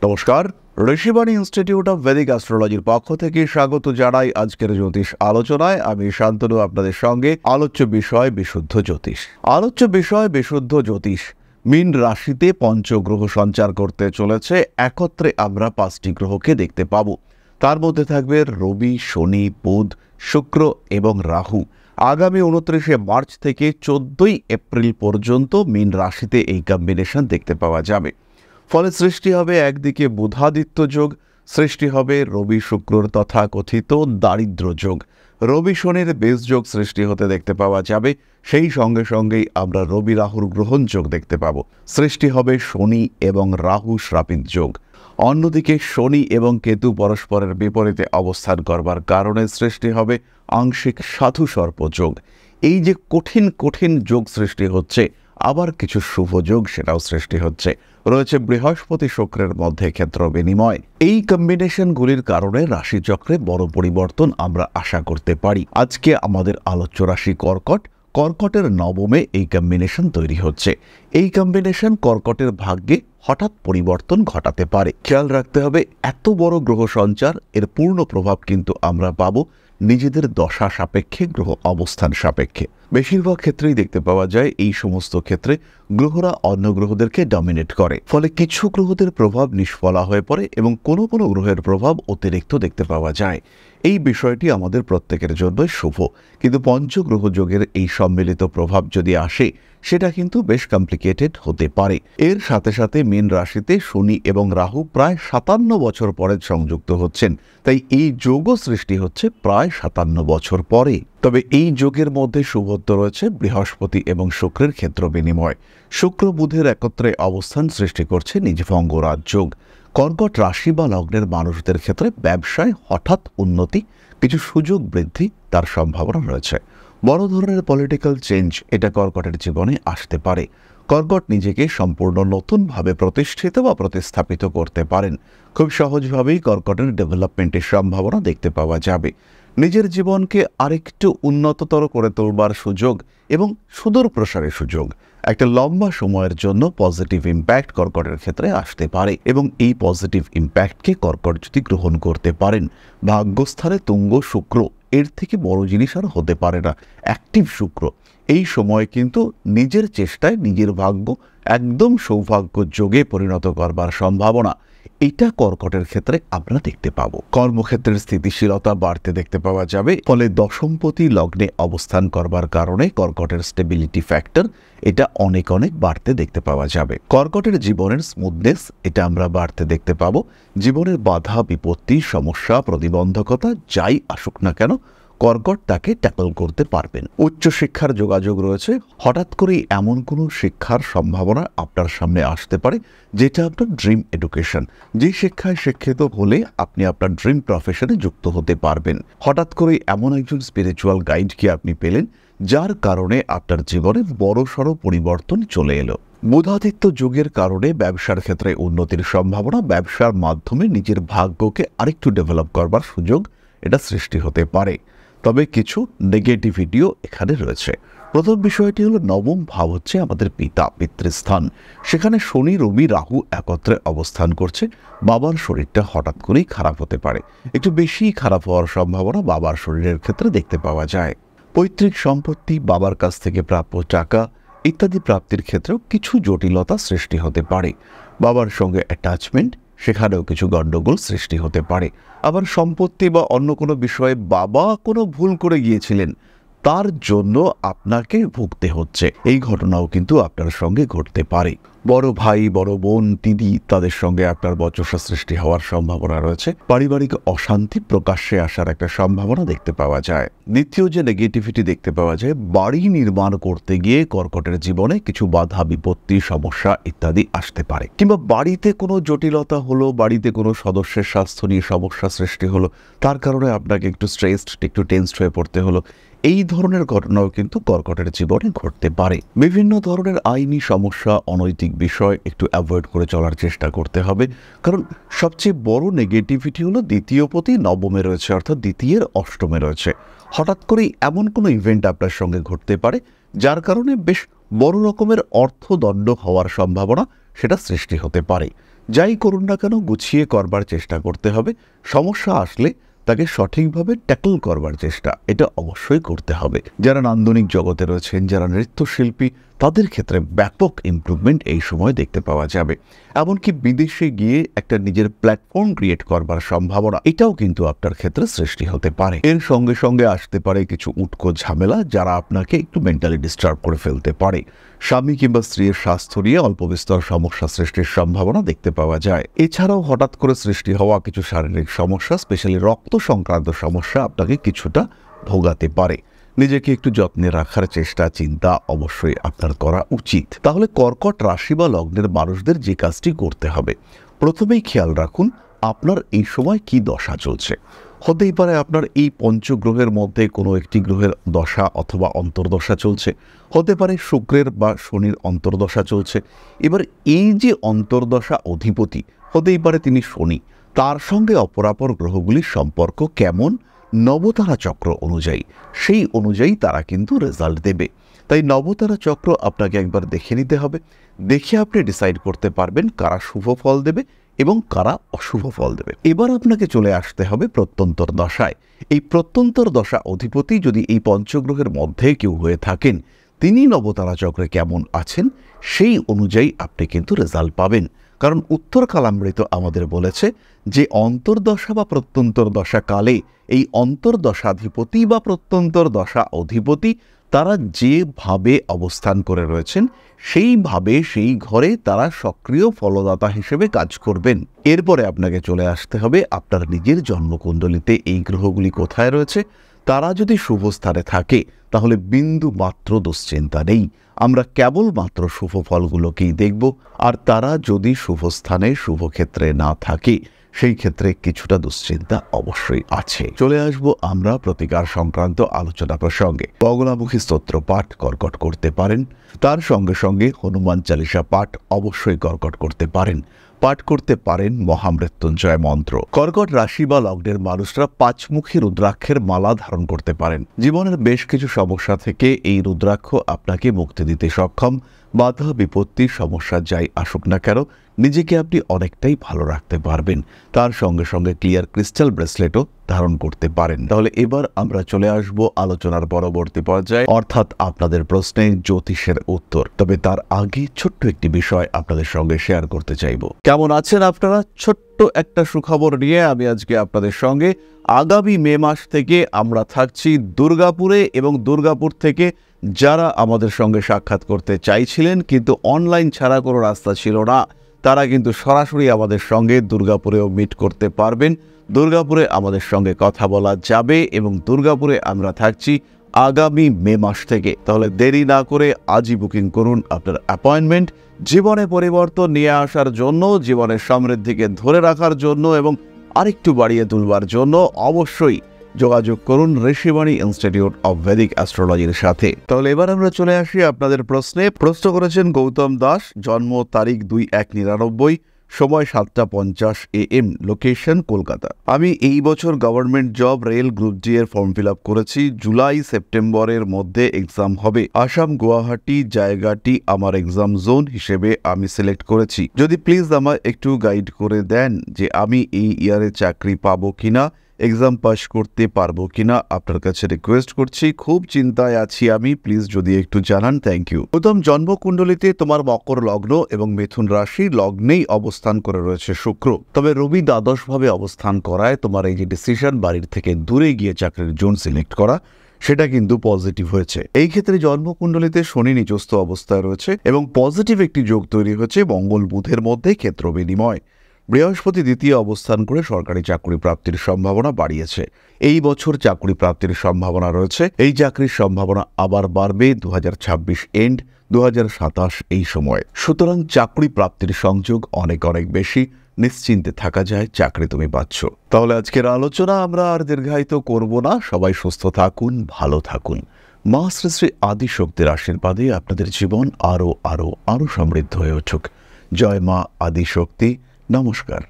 নমস্কার, Rishibani institute of Vedic অ্যাস্ট্রোলজির পক্ষ থেকে স্বাগত জানাই আজকের জ্যোতিষ আলোচনায়। আমি শান্তনু আপনাদের সঙ্গে। আলোচ্য বিষয় বিশুদ্ধ জ্যোতিষ। বিশুদ্ধ জ্যোতিষ। মীন রাশিতে পঞ্চগ্রহ সঞ্চার করতে চলেছে। একত্রে আমরা 5টি গ্রহকে দেখতে পাব। তার মধ্যে থাকবে রবি, শনি, বুধ, শুক্র এবং রাহু। আগামী 29শে মার্চ থেকে 14ই এপ্রিল পর্যন্ত মীন রাশিতে এই কম্বিনেশন দেখতে পাওয়া যাবে। ফলে সৃষ্টি হবে একদিকে বুধাদিত্য যোগ, সৃষ্টি হবে রবি শুক্রর তথাকথিত দারিদ্র যোগ, রবি শনির বেশ যোগ সৃষ্টি হতে দেখতে পাওয়া যাবে। সেই সঙ্গে সঙ্গেই আমরা রবি রাহুর গ্রহণ যোগ দেখতে পাব। সৃষ্টি হবে শনি এবং রাহু শ্রাপিত যোগ। অন্যদিকে শনি এবং কেতু পরস্পরের বিপরীতে অবস্থান করবার কারণে সৃষ্টি হবে আংশিক সাধু সর্প যোগ। এই যে কঠিন কঠিন যোগ সৃষ্টি হচ্ছে, আবার কিছু শুভ যোগ সেটাও সৃষ্টি হচ্ছে। রয়েছে বৃহস্পতি শুক্রের মধ্যে ক্ষেত্র বিনিময়। এই কম্বিনেশনগুলির কারণে রাশিচক্রে বড় পরিবর্তন আমরা আশা করতে পারি। আজকে আমাদের আলোচ্য রাশি কর্কট। কর্কটের নবমে এই কম্বিনেশন তৈরি হচ্ছে। এই কম্বিনেশন কর্কটের ভাগ্যে হঠাৎ পরিবর্তন ঘটাতে পারে। খেয়াল রাখতে হবে, এত বড় গ্রহ সঞ্চার এর পূর্ণ প্রভাব কিন্তু আমরা পাবো নিজেদের দশা সাপেক্ষে, গ্রহ অবস্থান সাপেক্ষে। বেশিরভাগ ক্ষেত্রেই দেখতে পাওয়া যায় এই সমস্ত ক্ষেত্রে গ্রহরা অন্য গ্রহদেরকে ডমিনেট করে। ফলে কিছু গ্রহদের প্রভাব নিষ্ফলা হয়ে পড়ে এবং কোনো কোনো গ্রহের প্রভাব অতিরিক্ত দেখতে পাওয়া যায়। এই বিষয়টি আমাদের প্রত্যেকের জন্যই শুভ, কিন্তু পঞ্চগ্রহ যোগের এই সম্মিলিত প্রভাব যদি আসে, সেটা কিন্তু বেশ কমপ্লিকেটেড হতে পারে। এর সাথে সাথে মীন রাশিতে শনি এবং রাহু প্রায় 57 বছর পরে সংযুক্ত হচ্ছেন। তাই এই যোগও সৃষ্টি হচ্ছে প্রায় 57 বছর পরে। তবে এই যোগের মধ্যে শুভত্ব রয়েছে বৃহস্পতি এবং শুক্রের ক্ষেত্র বিনিময়। শুক্র বুধের একত্রে অবস্থান সৃষ্টি করছে নিজভঙ্গরাজ যোগ। কর্কট রাশি বা লগ্নের মানুষদের ক্ষেত্রে ব্যবসায় হঠাৎ উন্নতি, কিছু সুযোগ বৃদ্ধি তার সম্ভাবনা রয়েছে। বড় ধরনের পলিটিক্যাল চেঞ্জ এটা কর্কটের জীবনে আসতে পারে। কর্কট নিজেকে সম্পূর্ণ নতুনভাবে প্রতিষ্ঠিত বা প্রতিস্থাপিত করতে পারেন। খুব সহজভাবেই কর্কটের ডেভেলপমেন্টের সম্ভাবনা দেখতে পাওয়া যাবে। নিজের জীবনকে আরেকটু উন্নততর করে তোলবার সুযোগ এবং সুদূর প্রসারের সুযোগ, একটা লম্বা সময়ের জন্য পজিটিভ ইম্প্যাক্ট কর্কটের ক্ষেত্রে আসতে পারে। এবং এই পজিটিভ ইম্প্যাক্টকে কর্কট যদি গ্রহণ করতে পারেন, ভাগ্যস্থানে তুঙ্গ শুক্র, এর থেকে বড় জিনিস আর হতে পারে না। অ্যাক্টিভ শুক্র এই সময় কিন্তু নিজের চেষ্টায় নিজের ভাগ্য একদম সৌভাগ্য যোগে পরিণত করবার সম্ভাবনা, এটা কর্কটের ক্ষেত্রে আমরা দেখতে পাবো। কর্মক্ষেত্রের স্থিতিশীলতা বাড়তে দেখতে পাওয়া যাবে। ফলে দশমপতি লগ্নে অবস্থান করবার কারণে কর্কটের স্টেবিলিটি ফ্যাক্টর এটা অনেক অনেক বাড়তে দেখতে পাওয়া যাবে। কর্কটের জীবনের স্মুথনেস এটা আমরা বাড়তে দেখতে পাবো। জীবনের বাধা বিপত্তি, সমস্যা, প্রতিবন্ধকতা যাই আসুক না কেন, কর্কট তাকে ট্যাকল করতে পারবেন। উচ্চশিক্ষার যোগাযোগ রয়েছে। হঠাৎ করেই এমন কোনো শিক্ষার সম্ভাবনা আপনার সামনে আসতে পারে যেটা আপনার ড্রিম এডুকেশন। যে শিক্ষায় শিক্ষিত হলে আপনি আপনার ড্রিম প্রফেশনে যুক্ত হতে পারবেন। হঠাৎ করেই এমন একজন স্পিরিচুয়াল গাইডকে আপনি পেলেন, যার কারণে আপনার জীবনে বড়সড় পরিবর্তন চলে এলো। বুধাদিত্য যুগের কারণে ব্যবসার ক্ষেত্রে উন্নতির সম্ভাবনা, ব্যবসার মাধ্যমে নিজের ভাগ্যকে আরেকটু ডেভেলপ করবার সুযোগ এটা সৃষ্টি হতে পারে। তবে কিছু নেগেটিভিটিও এখানে রয়েছে। প্রথম বিষয়টি হলো, নবম ভাব হচ্ছে আমাদের পিতৃস্থান। সেখানে শনি, রবি, রাহু একত্রে অবস্থান করছে। বাবার শরীরটা হঠাৎ করেই খারাপ হতে পারে। একটু বেশি খারাপ হওয়ার সম্ভাবনা বাবার শরীরের ক্ষেত্রে দেখতে পাওয়া যায়। পৈতৃক সম্পত্তি, বাবার কাছ থেকে প্রাপ্য টাকা ইত্যাদি প্রাপ্তির ক্ষেত্রেও কিছু জটিলতা সৃষ্টি হতে পারে। বাবার সঙ্গে অ্যাটাচমেন্ট, সেখানেও কিছু গণ্ডগোল সৃষ্টি হতে পারে। আবার সম্পত্তি বা অন্য কোনো বিষয়ে বাবা কোনো ভুল করে গিয়েছিলেন, তার জন্য আপনাকে ভুগতে হচ্ছে, এই ঘটনাও কিন্তু আপনার সঙ্গে ঘটতে পারে। বড় ভাই, বড় বোন, দিদি তাদের সঙ্গে আপনার বচসা সৃষ্টি হওয়ার সম্ভাবনা রয়েছে। পারিবারিক অশান্তি প্রকাশ্যে আসার একটা সম্ভাবনা দেখতে পাওয়া যায়। দ্বিতীয় যে নেগেটিভিটি দেখতে পাওয়া যায়, বাড়ি নির্মাণ করতে গিয়ে কর্কটের জীবনে কিছু বাধা বিপত্তি, সমস্যা ইত্যাদি আসতে পারে। কিংবা বাড়িতে কোনো জটিলতা হলো, বাড়িতে কোনো সদস্যের স্বাস্থ্য নিয়ে সমস্যা সৃষ্টি হলো, তার কারণে আপনাকে একটু স্ট্রেসড, একটু টেনসড হয়ে পড়তে হলো। এই ধরনের ঘটনাও কিন্তু কর্কটের জীবনে ঘটতে পারে। বিভিন্ন ধরনের আইনি সমস্যা, অনৈতিক বিষয় একটু অ্যাভয়েড করে চলার চেষ্টা করতে হবে। কারণ সবচেয়ে বড় নেগেটিভিটি হলো দ্বিতীয় পতি নবমে রয়েছে, অর্থাৎ দ্বিতীয়ের অষ্টমে রয়েছে। হঠাৎ করেই এমন কোনো ইভেন্ট আপনার সঙ্গে ঘটতে পারে যার কারণে বেশ বড় রকমের অর্থদণ্ড হওয়ার সম্ভাবনা সেটা সৃষ্টি হতে পারে। যাই করুন না কেন গুছিয়ে করবার চেষ্টা করতে হবে। সমস্যা আসলে তাকে সঠিকভাবে ট্যাকল করবার চেষ্টা এটা অবশ্যই করতে হবে। যারা নান্দনিক জগতে রয়েছেন, যারা নৃত্যশিল্পী, তাদের ক্ষেত্রে ব্যাপক ইমপ্রুভমেন্ট এই সময় দেখতে পাওয়া যাবে। এমনকি বিদেশে গিয়ে একটা নিজের প্ল্যাটফর্ম ক্রিয়েট করবার সম্ভাবনা এটাও কিন্তু আপনার ক্ষেত্রে সৃষ্টি হতে পারে। এর সঙ্গে সঙ্গে আসতে পারে কিছু উটকো ঝামেলা, যারা আপনাকে একটু মেন্টালি ডিস্টার্ব করে ফেলতে পারে। স্বামী কিংবা স্ত্রীর স্বাস্থ্য নিয়ে অল্প বিস্তর সমস্যা সৃষ্টির সম্ভাবনা দেখতে পাওয়া যায়। এছাড়াও হঠাৎ করে সৃষ্টি হওয়া কিছু শারীরিক সমস্যা, স্পেশালি রক্ত সংক্রান্ত সমস্যা আপনাকে কিছুটা ভোগাতে পারে। নিজেকে একটু যত্নে রাখার চেষ্টা চিন্তা অবশ্যই আপনার করা উচিত। তাহলে কর্কট রাশি বা লগ্নের মানুষদের যে কাজটি করতে হবে, প্রথমেই খেয়াল রাখুন আপনার এই সময় কি দশা চলছে। হতেই পারে আপনার এই পঞ্চগ্রহের মধ্যে কোনো একটি গ্রহের দশা অথবা অন্তর্দশা চলছে, হতে পারে শুক্রের বা শনির অন্তর্দশা চলছে। এবার এই যে অন্তর্দশা অধিপতি, হতেই পারে তিনি শনি, তার সঙ্গে অপরাপর গ্রহগুলির সম্পর্ক কেমন নবতারা চক্র অনুযায়ী, সেই অনুযায়ী তারা কিন্তু রেজাল্ট দেবে। তাই নবতারা চক্র আপনাকে একবার দেখে নিতে হবে। দেখে আপনি ডিসাইড করতে পারবেন কারা শুভ ফল দেবে এবং কারা অশুভ ফল দেবে। এবার আপনাকে চলে আসতে হবে প্রত্যন্তর দশায়। এই প্রত্যন্তর দশা অধিপতি যদি এই পঞ্চগ্রহের মধ্যে কেউ হয়ে থাকেন, তিনি নবতারা চক্রে কেমন আছেন সেই অনুযায়ী আপনি কিন্তু রেজাল্ট পাবেন। কারণ উত্তর কালামৃত আমাদের বলেছে যে অন্তর্দশা বা প্রত্যন্তর দশা কালে এই অন্তর্দশাধিপতি বা প্রত্যন্তর দশা অধিপতি তারা যেভাবে অবস্থান করে রয়েছেন সেইভাবে সেই ঘরে তারা সক্রিয় ফলদাতা হিসেবে কাজ করবেন। এরপরে আপনাকে চলে আসতে হবে আপনার নিজের জন্মকুণ্ডলিতে এই গ্রহগুলি কোথায় রয়েছে। তারা যদি শুভ স্থানে থাকে তাহলে বিন্দু মাত্র দুশ্চিন্তা নেই, আমরা কেবলমাত্র শুভ ফলগুলোকেই দেখব। আর তারা যদি শুভ স্থানে শুভ ক্ষেত্রে না থাকে সেই ক্ষেত্রে কিছুটা দুশ্চিন্তা অবশ্যই আছে। চলে আসব আমরা প্রতিকার সংক্রান্ত আলোচনা প্রসঙ্গে। বগলামুখী স্তোত্র পাঠ কর্কট করতে পারেন, তার সঙ্গে সঙ্গে হনুমান চালিসা পাঠ অবশ্যই কর্কট করতে পারেন। পাঠ করতে পারেন মহামৃত্যুঞ্জয় মন্ত্র। কর্কট রাশি বা লগ্নের মানুষরা পাঁচমুখী রুদ্রাক্ষের মালা ধারণ করতে পারেন। জীবনের বেশ কিছু সমস্যা থেকে এই রুদ্রাক্ষ আপনাকে মুক্তি দিতে সক্ষম। বাধা বিপত্তি সমস্যা যাই আসুক না কেন নিজেকে আপনি অনেকটাই ভালো রাখতে পারবেন। তার সঙ্গে সঙ্গে ক্লিয়ার ক্রিস্টাল ব্রেসলেটও ধারণ করতে পারেন। তাহলে এবার আমরা চলে আসব আলোচনার পরবর্তী পর্যায়ে, অর্থাৎ আপনাদের প্রশ্নে জ্যোতিষের উত্তর। তবে তার আগে ছোট্ট একটি বিষয় আপনাদের সঙ্গে শেয়ার করতে চাইব। কেমন আছেন আপনারা? ছোট্ট একটা সুখবর নিয়ে আমি আজকে আপনাদের সঙ্গে আগামী মে মাস থেকে আমরা থাকছি দুর্গাপুরে, এবং দুর্গাপুর থেকে যারা আমাদের সঙ্গে সাক্ষাৎ করতে চাইছিলেন কিন্তু অনলাইন ছাড়া কোনো রাস্তা ছিল না, তারা কিন্তু সরাসরি আমাদের সঙ্গে দুর্গাপুরেও মিট করতে পারবেন। দুর্গাপুরে আমাদের সঙ্গে কথা বলা যাবে এবং দুর্গাপুরে আমরা থাকছি আগামী মে মাস থেকে। তাহলে দেরি না করে আজই বুকিং করুন আপনার অ্যাপয়েন্টমেন্ট। জীবনে পরিবর্তন নিয়ে আসার জন্য, জীবনের সমৃদ্ধিকে ধরে রাখার জন্য এবং আরেকটু বাড়িয়ে তুলবার জন্য অবশ্যই যোগাযোগ করুন ঋষিবাণী ইনস্টিটিউট অব ভেদিক অ্যাস্ট্রোলজির সাথে। তাহলে এবার আমরা চলে আসি আপনাদের প্রশ্নে। প্রশ্ন করেছেন গৌতম দাস, জন্ম তারিখ 2/1/99, সময় 7:50 AM, লোকেশন কলকাতা। আমি এই বছর government job rail group D এর ফর্ম ফিল আপ করেছি। জুলাই সেপ্টেম্বরের মধ্যে এক্সাম হবে। আসাম গুয়াহাটি জায়গাটি আমার এক্সাম জোন হিসেবে আমি সিলেক্ট করেছি। যদি প্লিজ আমায় একটু গাইড করে দেন যে আমি এই ইয়ারে চাকরি পাবো কিনা, এক্সাম পাস করতে পারবো কিনা, আপনার কাছে রিকোয়েস্ট করছি। খুব চিন্তায় আছি আমি, প্লিজ যদি একটু জানান, থ্যাংক ইউ। প্রথম জন্মকুণ্ডলিতে তোমার মকর লগ্ন এবং মিথুন রাশি লগ্নেই অবস্থান করে রয়েছে শুক্র। তবে রবি দ্বাদশভাবে অবস্থান করায় তোমার এই যে ডিসিশন বাড়ির থেকে দূরে গিয়ে চাকরির জোন সিলেক্ট করা, সেটা কিন্তু পজিটিভ হয়েছে। এই ক্ষেত্রে জন্মকুণ্ডলিতে শনি নিচস্থ অবস্থায় রয়েছে এবং পজিটিভ একটি যোগ তৈরি হয়েছে মঙ্গল বুধের মধ্যে ক্ষেত্র বিনিময়। বৃহস্পতি দ্বিতীয় অবস্থান করে সরকারি চাকরি প্রাপ্তির সম্ভাবনা বাড়িয়েছে। এই বছর চাকরি প্রাপ্তির সম্ভাবনা রয়েছে। এই চাকরির সম্ভাবনা আবার বাড়বে 2026 এন্ড 2027 এই সময়। সুতরাং চাকরি প্রাপ্তির সংযোগ অনেক অনেক বেশি। নিশ্চিন্তে থাকা যায়, চাকরি তুমি পাচ্ছ। তাহলে আজকের আলোচনা আমরা আর দীর্ঘায়িত করব না। সবাই সুস্থ থাকুন, ভালো থাকুন। মা শ্রী শ্রী আদিশক্তির আশীর্বাদে আপনাদের জীবন আরো আরো আরো সমৃদ্ধ হয়ে উঠুক। জয় মা আদিশক্তি। নমস্কার।